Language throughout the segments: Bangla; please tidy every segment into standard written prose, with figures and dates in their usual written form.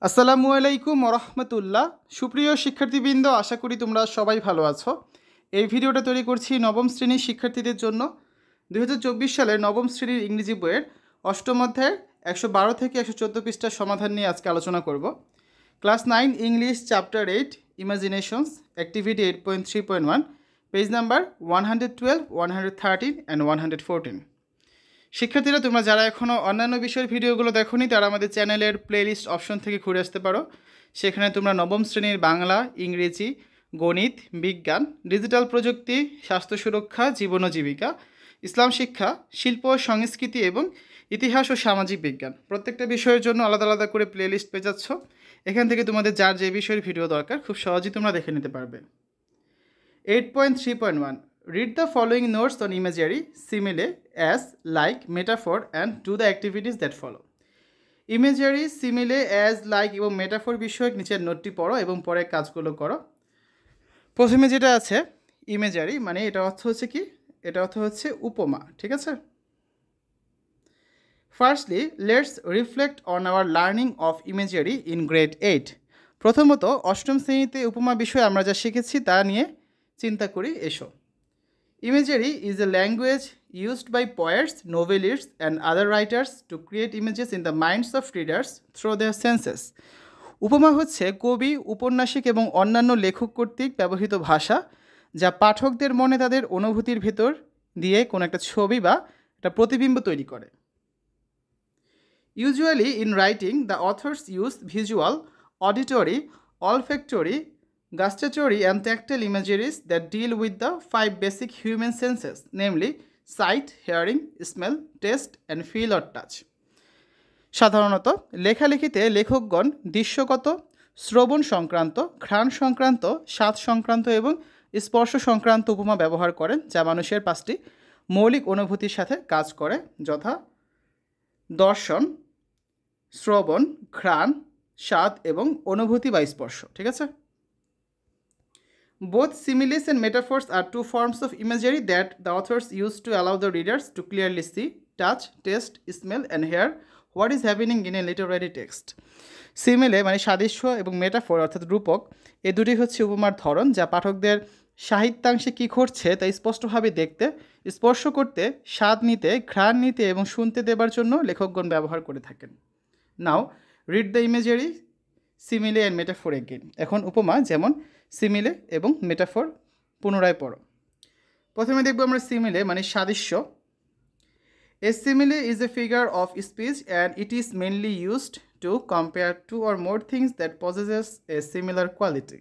আসসালামু আলাইকুম ওরহমতুল্লাহ। সুপ্রিয় শিক্ষার্থীবৃন্দ, আশা করি তোমরা সবাই ভালো আছো। এই ভিডিওটা তৈরি করছি নবম শ্রেণীর শিক্ষার্থীদের জন্য। 2024 সালের নবম শ্রেণীর ইংরেজি বইয়ের অষ্টম অধ্যায়ের 112 থেকে 114 পৃষ্ঠার সমাধান নিয়ে আজকে আলোচনা করব। Class 9 English chapter 8 imaginations activity 8.3.1 page number 112, 113 and 114। শিক্ষার্থীরা, তোমরা যারা এখনও অন্যান্য বিষয়ের ভিডিওগুলো দেখোনি তারা আমাদের চ্যানেলের প্লেলিস্ট অপশন থেকে ঘুরে আসতে পারো। সেখানে তোমরা নবম শ্রেণীর বাংলা, ইংরেজি, গণিত, বিজ্ঞান, ডিজিটাল প্রযুক্তি, স্বাস্থ্য সুরক্ষা, জীবন ও জীবিকা, ইসলাম শিক্ষা, শিল্প ও সংস্কৃতি এবং ইতিহাস ও সামাজিক বিজ্ঞান প্রত্যেকটা বিষয়ের জন্য আলাদা আলাদা করে প্লেলিস্ট পেয়ে যাচ্ছ। এখান থেকে তোমাদের যার যে বিষয়ের ভিডিও দরকার খুব সহজেই তোমরা দেখে নিতে পারবে। 8.3.1 Read the following notes on imagery, simile, as, like, metaphor and do the activities that follow. Imagery, simile, as, like এবং মেটাফোর বিষয়ক নিচের নোটটি পড়ো এবং পরে কাজগুলো করো। প্রথমে যেটা আছে ইমেজারি, মানে এটা অর্থ হচ্ছে কি? এটা অর্থ হচ্ছে উপমা, ঠিক আছে? Firstly let's reflect on our learning of imagery in grade 8। প্রথমত অষ্টম শ্রেণীতে উপমা বিষয়ে আমরা যা শিখেছি তা নিয়ে চিন্তা করি, এসো। Imagery is a language used by poets, novelists, and other writers to create images in the minds of readers through their senses. উপমা হচ্ছে কবি, উপন্যাসিক এবং অন্যান্য লেখক কর্তৃক ব্যবহৃত ভাষা যা পাঠকদের মনে তাদের অনুভূতির ভেতর দিয়ে কোনো একটা ছবি বা একটা প্রতিবিম্ব তৈরি করে। Usually in writing, the authors use visual, auditory, olfactory, gustatory and tactile imageries that deal with the 5 basic human senses, namely sight, hearing, smell, taste and feel or touch. সাধারণত লেখালেখিতে লেখকগণ দৃশ্যগত, শ্রবণ সংক্রান্ত, ঘ্রাণ সংক্রান্ত, স্বাদ সংক্রান্ত এবং স্পর্শ সংক্রান্ত উপমা ব্যবহার করেন যা মানুষের 5টি মৌলিক অনুভূতির সাথে কাজ করে, যথা দর্শন, শ্রবণ, ঘ্রাণ, স্বাদ এবং অনুভূতি বা স্পর্শ, ঠিক আছে? Both similes and metaphors are two forms of imagery that the authors use to allow the readers to clearly see, touch, taste, smell and hear what is happening in a literary text. সিমিলে মানে সাদৃশ্য এবং মেটাফোর অর্থাৎ রূপক, এই দুটি হচ্ছে উপমার ধরন যা পাঠকদের সাহিত্যাংশে কী ঘটছে তা স্পষ্টভাবে দেখতে, স্পর্শ করতে, স্বাদ নিতে, ঘ্রাণ নিতে এবং শুনতে দেবার জন্য লেখকগণ ব্যবহার করে থাকেন। Now read the imagery, simile and metaphor again. এখন উপমা যেমন সিমিলে এবং মেটাফোর পুনরায় পড়ো। প্রথমে দেখব আমরা সিমিলে মানে সাদৃশ্য। A simile is a figure of speech and it is mainly used to compare two or more things that possesses a similar quality.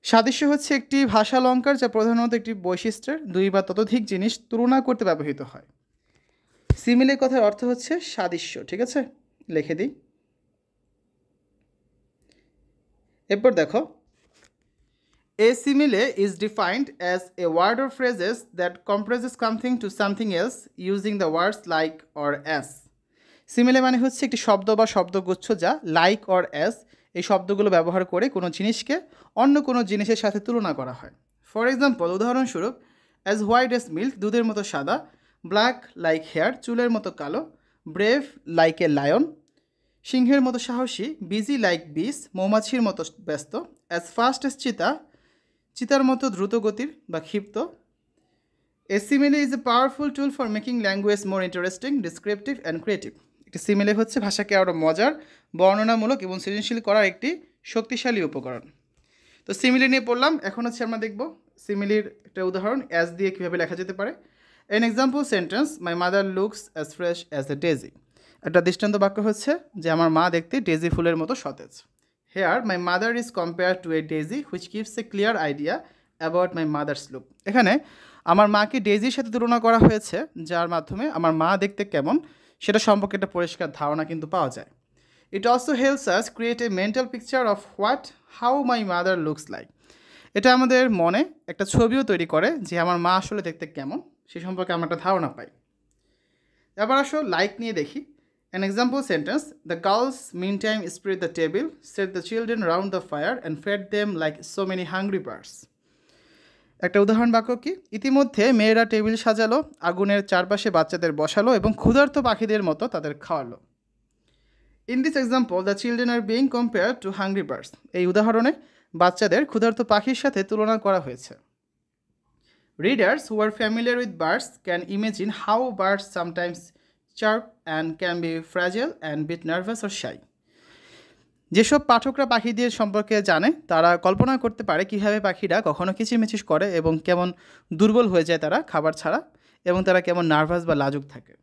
সাদৃশ্য হচ্ছে একটি ভাষালঙ্কার যা প্রধানত একটি বৈশিষ্ট্যের 2 বা ততোধিক জিনিস তুলনা করতে ব্যবহৃত হয়। সিমিলে কথার অর্থ হচ্ছে সাদৃশ্য, ঠিক আছে? লিখে দিই। এরপর দেখো, a simile is defined as a word or phrases that compresses something to something else using the words like or as. সিমিলে মানে হচ্ছে একটি শব্দ বা শব্দগুচ্ছ যা লাইক অর অ্যাজ এই শব্দগুলো ব্যবহার করে কোনো জিনিসকে অন্য কোনো জিনিসের সাথে তুলনা করা হয়। ফর এক্সাম্পল, উদাহরণস্বরূপ, অ্যাজ হোয়াইট অ্যাজ মিল্ক দুধের মতো সাদা, ব্ল্যাক লাইক হেয়ার চুলের মতো কালো, ব্রেভ লাইক এ লায়ন সিংহের মতো সাহসী, বিজি লাইক বিস মৌমাছির মতো ব্যস্ত, অ্যাজ ফাস্ট অ্যাজ চিতা চিতার মতো দ্রুতগতির বা ক্ষিপ্ত। A simile is a powerful tool for making language more interesting, descriptive and creative. একটি সিমিলে হচ্ছে ভাষাকে আরও মজার, বর্ণনামূলক এবং সৃজনশীল করার একটি শক্তিশালী উপকরণ। তো সিমিলে নিয়ে পড়লাম, এখন হচ্ছে আমরা দেখব সিমিলির একটা উদাহরণ অ্যাজ দিয়ে কীভাবে লেখা যেতে পারে। An example sentence, my mother looks as fresh as a daisy. একটা দৃষ্টান্ত বাক্য হচ্ছে যে আমার মা দেখতে ডেজি ফুলের মতো সতেজ। Here, my mother is compared to a daisy which gives a clear idea about my mother's look. এখানে আমার মাকে ডেজির সাথে তুলনা করা হয়েছে যার মাধ্যমে আমার মা দেখতে কেমন সেটা সম্পর্কে একটা পরিষ্কার ধারণা কিন্তু পাওয়া যায়। It also helps us create a mental picture of how my mother looks like. এটা আমাদের মনে একটা ছবিও তৈরি করে যে আমার মা আসলে দেখতে কেমন সে সম্পর্কে আমরা একটা ধারণা পাই। এবার আসো লাইক নিয়ে দেখি। An example sentence, the girls meantime spread the table, set the children round the fire and fed them like so many hungry birds. একটা উদাহরণ বাক্য কি? ইতিমধ্যে মেয়েরা টেবিল সাজালো, আগুনের চারপাশে বাচ্চাদের বসালো এবং ক্ষুধার্ত পাখিদের মতো তাদের খাওয়ালো। In this example, the children are being compared to hungry birds. এই উদাহরণে বাচ্চাদের ক্ষুধার্ত পাখির সাথে তুলনা করা হয়েছে। Readers who are familiar with birds can imagine how birds sometimes chirp and can be fragile and a bit nervous or shy. যেসব পাঠকরা পাখিদের সম্পর্কে জানে তারা কল্পনা করতে পারে কীভাবে পাখিরা কখনো কিচিরমিচির করে এবং কেমন দুর্বল হয়ে যায় তারা খাবার ছাড়া এবং তারা কেমন নার্ভাস বা লাজুক থাকে।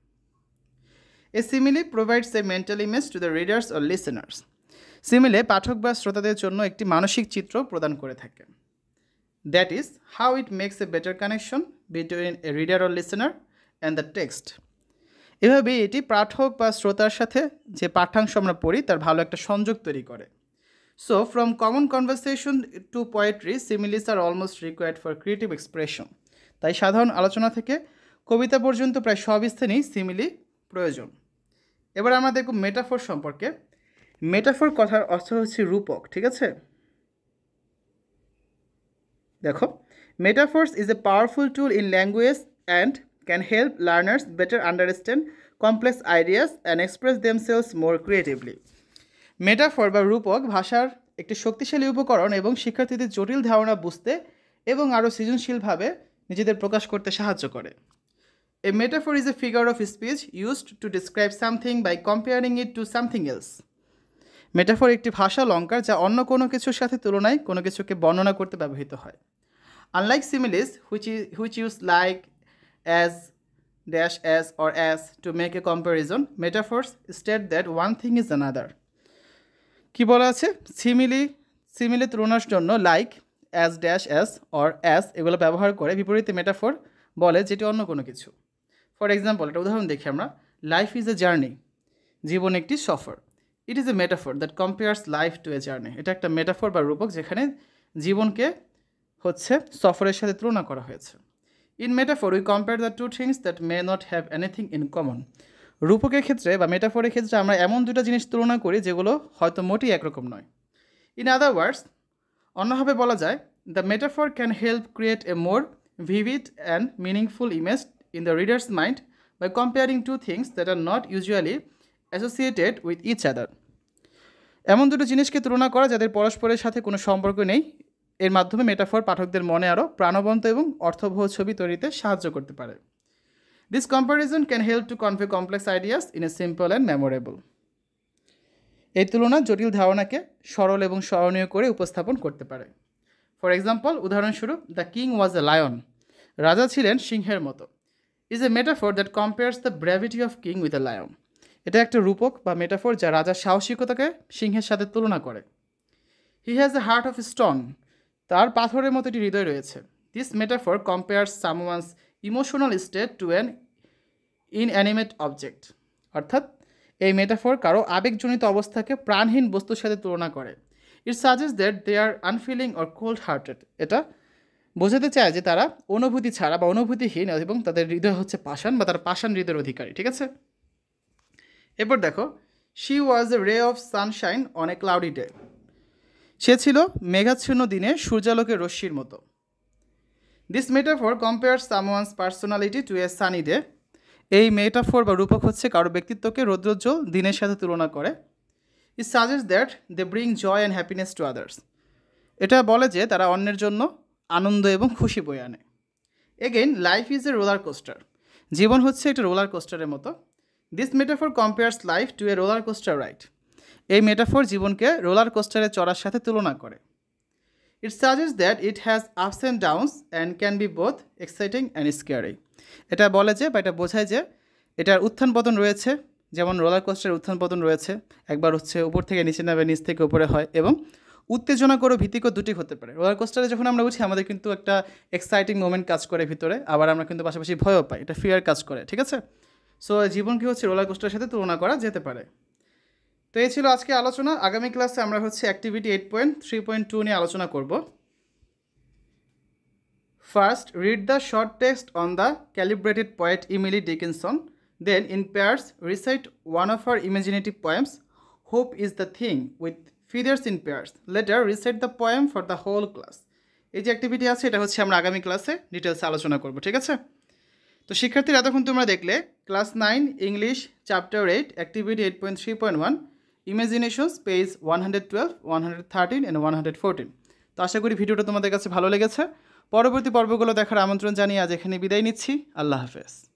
A simile provides a mental image to the readers or listeners. সিমিলে পাঠক বা শ্রোতাদের জন্য একটি মানসিক চিত্র প্রদান করে থাকে। That is how it makes a better connection between a reader or listener and the text. এভাবে এটি পাঠক বা শ্রোতার সাথে যে পাঠ্যাংশ আমরা পড়ি তার ভালো একটা সংযোগ তৈরি করে। So from common conversation to poetry, similes are almost required for creative expression. তাই সাধারণ আলোচনা থেকে কবিতা পর্যন্ত প্রায় সব স্থানেই সিমিলি প্রয়োজন। এবার আমরা দেখব মেটাফোর সম্পর্কে। মেটাফোর কথার অর্থ হচ্ছে রূপক, ঠিক আছে? দেখো, metaphors is a powerful tool in language and can help learners better understand complex ideas and express themselves more creatively. Metaphor বা রূপক ভাষার একটি শক্তিশালী উপকরণ এবং শিক্ষার্থীদের জটিল ধারণা বুঝতে এবং আরও সৃজনশীলভাবে নিজেদের প্রকাশ করতে সাহায্য করে। A metaphor is a figure of speech used to describe something by comparing it to something else. Metaphor একটি ভাষা অলঙ্কার যা অন্য কোনো কিছুর সাথে তুলনায় কোনো কিছুকে বর্ণনা করতে ব্যবহৃত হয়। Unlike similes, which use like, as, dash, as or as to make a comparison, metaphors state that one thing is another. কি বলা আছে? সিমিলে তুলনার জন্য like, as, dash, as or as এগুলো ব্যবহার করে বিপরীতে মেটাফোর বলে যেটি অন্য কোনো কিছু। ফর এক্সাম্পল, একটা উদাহরণ দেখি আমরা। লাইফ ইজ এ জার্নি, জীবন একটি সফর। It is a metaphor that compares life to a journey. এটা একটা মেটাফোর বা রূপক যেখানে জীবনকে হচ্ছে সফরের সাথে তুলনা করা হয়েছে। In metaphor, we compare the two things that may not have anything in common. রূপকের ক্ষেত্রে বা মেটাফোরের ক্ষেত্রে আমরা এমন দুটো জিনিস তুলনা করি যেগুলো হয়তো মোটেই একরকম নয়। In other words, অন্যভাবে বলা যায়, the metaphor can help create a more vivid and meaningful image in the reader's mind by comparing two things that are not usually associated with each other. এমন দুটো জিনিসকে তুলনা করা যাদের পরস্পরের সাথে কোনো সম্পর্ক নেই, এর মাধ্যমে মেটাফোর পাঠকদের মনে আরও প্রাণবন্ত এবং অর্থবহ ছবি তৈরিতে সাহায্য করতে পারে। This comparison can help to convey complex ideas in a simple and memorable. এই তুলনা জটিল ধারণাকে সরল এবং স্মরণীয় করে উপস্থাপন করতে পারে। ফর এক্সাম্পল, উদাহরণস্বরূপ, the king was a lion, রাজা ছিলেন সিংহের মতো, is a metaphor that compares the bravery of king with a lion. এটা একটা রূপক বা মেটাফোর যা রাজার সাহসিকতাকে সিংহের সাথে তুলনা করে। He has a heart of stone, তার পাথরের মতো একটি হৃদয় রয়েছে। This metaphor compares someone's emotional state to an inanimate object. অর্থাৎ এই মেটাফোর কারো আবেগজনিত অবস্থাকে প্রাণহীন বস্তুর সাথে তুলনা করে। It suggest that they are unfeeling or cold hearted. এটা বোঝাতে চায় যে তারা অনুভূতি ছাড়া বা অনুভূতিহীন এবং তাদের হৃদয় হচ্ছে পাষাণ বা তারা পাষাণ হৃদয়ের অধিকারী, ঠিক আছে? এরপর দেখো, she was a ray of sunshine on a cloudy day. সে ছিল মেঘাচ্ছন্ন দিনে সূর্যালোকের রশ্মির মতো। This metaphor compares someone's personality to a sunny day. এই মেটাফোর বা রূপক হচ্ছে কারো ব্যক্তিত্বকে রৌদ্রোজ্জ্বল দিনের সাথে তুলনা করে। It suggest that they bring joy and happiness to others. এটা বলে যে তারা অন্যের জন্য আনন্দ এবং খুশি বয়ে আনে। Again, life is a roller coaster. জীবন হচ্ছে একটা রোলার কোস্টারের মতো। This metaphor compares life to a roller coaster ride. এই মেটাফোর জীবনকে রোলার কোস্টারে চড়ার সাথে তুলনা করে। It suggest that it has ups and downs and can be both exciting and scary. এটা বলে যে বা এটা বোঝায় যে এটার উত্থান পতন রয়েছে, যেমন রোলার কোস্টারের উত্থান পতন রয়েছে, একবার হচ্ছে উপর থেকে নিচে নামে, নিচ থেকে উপরে হয়, এবং উত্তেজনাকর ও ভীতিকর দুটি হতে পারে। রোলার কোস্টারে যখন আমরা উঠি আমাদের কিন্তু একটা এক্সাইটিং মোমেন্ট কাজ করে ভিতরে, আবার আমরা কিন্তু পাশাপাশি ভয়ও পাই, এটা ফিয়ার কাজ করে, ঠিক আছে? সো জীবনকে হচ্ছে রোলার কোস্টারের সাথে তুলনা করা যেতে পারে। তো এই ছিল আজকে আলোচনা। আগামী ক্লাসে আমরা হচ্ছে অ্যাক্টিভিটি 8.3.2 নিয়ে আলোচনা করব। First, read the short text on the calibrated poet Emily Dickinson. Then in pairs recite one of her imaginative poems, hope is the thing, with figures in pairs. Later recite the poem for the whole class. এই যে অ্যাক্টিভিটি আছে এটা হচ্ছে আমরা আগামী ক্লাসে ডিটেলসে আলোচনা করব, ঠিক আছে? তো শিক্ষার্থীরা এতক্ষণ তোমরা দেখলে class 9 English chapter 8 activity 8.3.1 imaginations page 112, 113 and 114। তো আশা করি ভিডিওটা তোমাদের কাছে ভালো লেগেছে। পরবর্তী পর্বগুলো দেখার আমন্ত্রণ জানিয়ে আজ এখানে বিদায় নিচ্ছি। আল্লাহ হাফেজ।